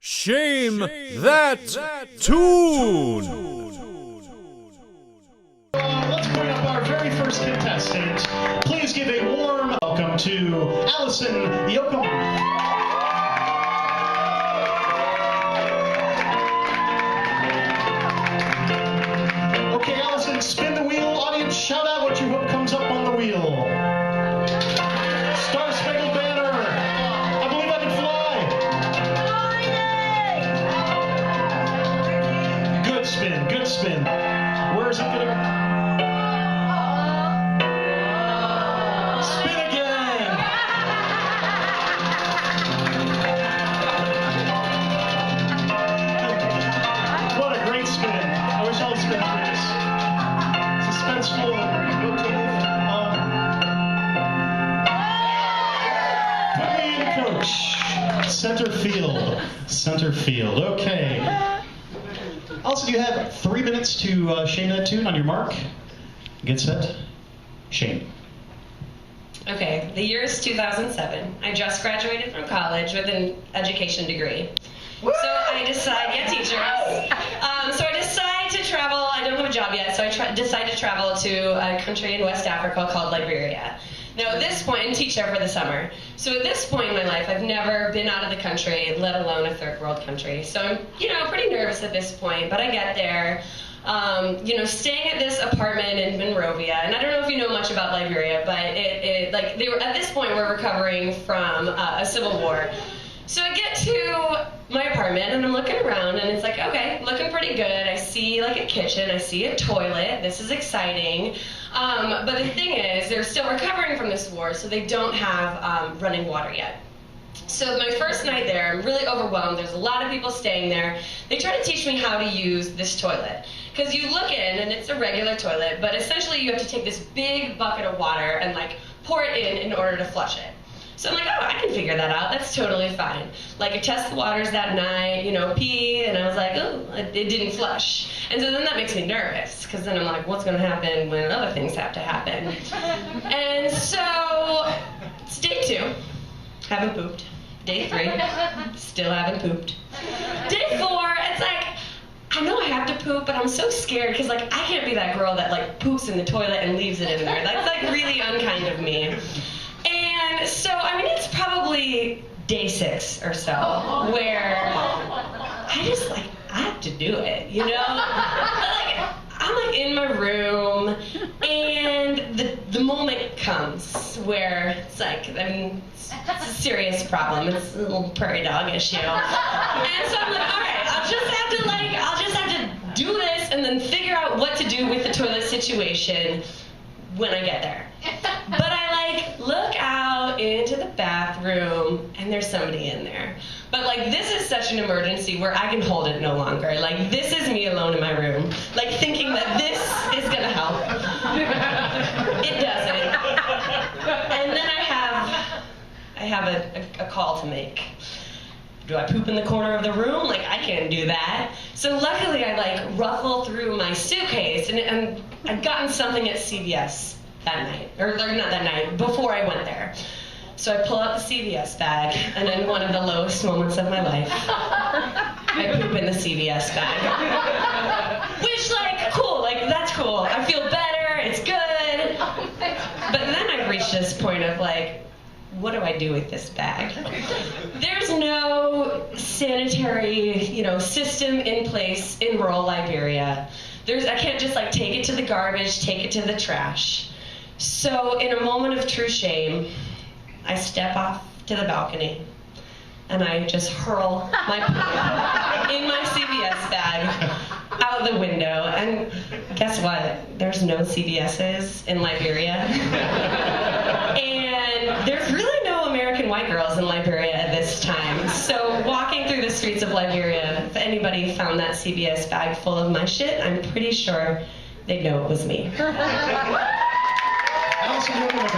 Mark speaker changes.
Speaker 1: Shame that tune!
Speaker 2: Let's bring up our very first contestant. Please give a warm welcome to Alison Yocum. Okay, Alison, spin the wheel. Audience, shout out what you hope comes up on the wheel. Star Spangled Banner. I believe I can fly. Good spin, good spin. Where is it going to... Spin again! What a great spin. I wish all spin through suspenseful. Put me in, coach. Center field. Center field. Okay. Also, you have 3 minutes to shame that tune. On your mark, get set, shame.
Speaker 3: Okay, the year is 2007. I just graduated from college with an education degree. So I decide, teachers. So I decide to travel. I don't have a job yet, so I decide to travel to a country in West Africa called Liberia. Now at this point, and teach there for the summer. So at this point in my life, I've never been out of the country, let alone a third world country. So I'm, pretty nervous at this point, but I get there. Staying at this apartment in Monrovia, and I don't know if you know much about Liberia, but they were at this point we're recovering from a civil war. So I get to my apartment and I'm looking around and it's like, okay, looking pretty good. I see like a kitchen, I see a toilet. This is exciting. But the thing is, they're still recovering from this war, so they don't have running water yet. So my first night there, I'm really overwhelmed. There's a lot of people staying there. They try to teach me how to use this toilet. Because you look in and it's a regular toilet, but essentially you have to take this big bucket of water and like pour it in order to flush it. So I'm like, oh, I can figure that out. That's totally fine. Like I test the waters that night, pee, and I was like, oh, it didn't flush. And so then that makes me nervous, because then I'm like, what's going to happen when other things have to happen? And so it's day 2. Haven't pooped. Day 3, still haven't pooped. Day 4, it's like, I know I have to poop, but I'm so scared because like I can't be that girl that like poops in the toilet and leaves it in there. That's like really unkind of me. And so, it's probably day 6 or so where I have to do it, I'm like in my room and the moment comes where it's like, it's a serious problem. It's a little prairie dog issue. And so I'm like, all right, I'll just have to do this and then figure out what to do with the toilet situation when I get there. But I look out into the bathroom and there's somebody in there. But this is such an emergency where I can hold it no longer. This is me alone in my room, thinking that this is gonna help. It doesn't. And then I have a call to make. Do I poop in the corner of the room? I can't do that. So luckily I ruffle through my suitcase and I'd gotten something at CVS that night, or not that night, before I went there. So I pull out the CVS bag, and in one of the lowest moments of my life, I poop in the CVS bag. Which, cool, that's cool. I feel better, it's good. But then I've reached this point of, what do I do with this bag? There's no sanitary, system in place in rural Liberia. I can't just, take it to the garbage, take it to the trash. So in a moment of true shame, I step off to the balcony and I just hurl my poop in my CVS bag out the window. And guess what? There's no CVS's in Liberia. And there's really no American white girls in Liberia at this time. So walking through the streets of Liberia, if anybody found that CVS bag full of my shit, I'm pretty sure they'd know it was me.
Speaker 2: Alison Yocum,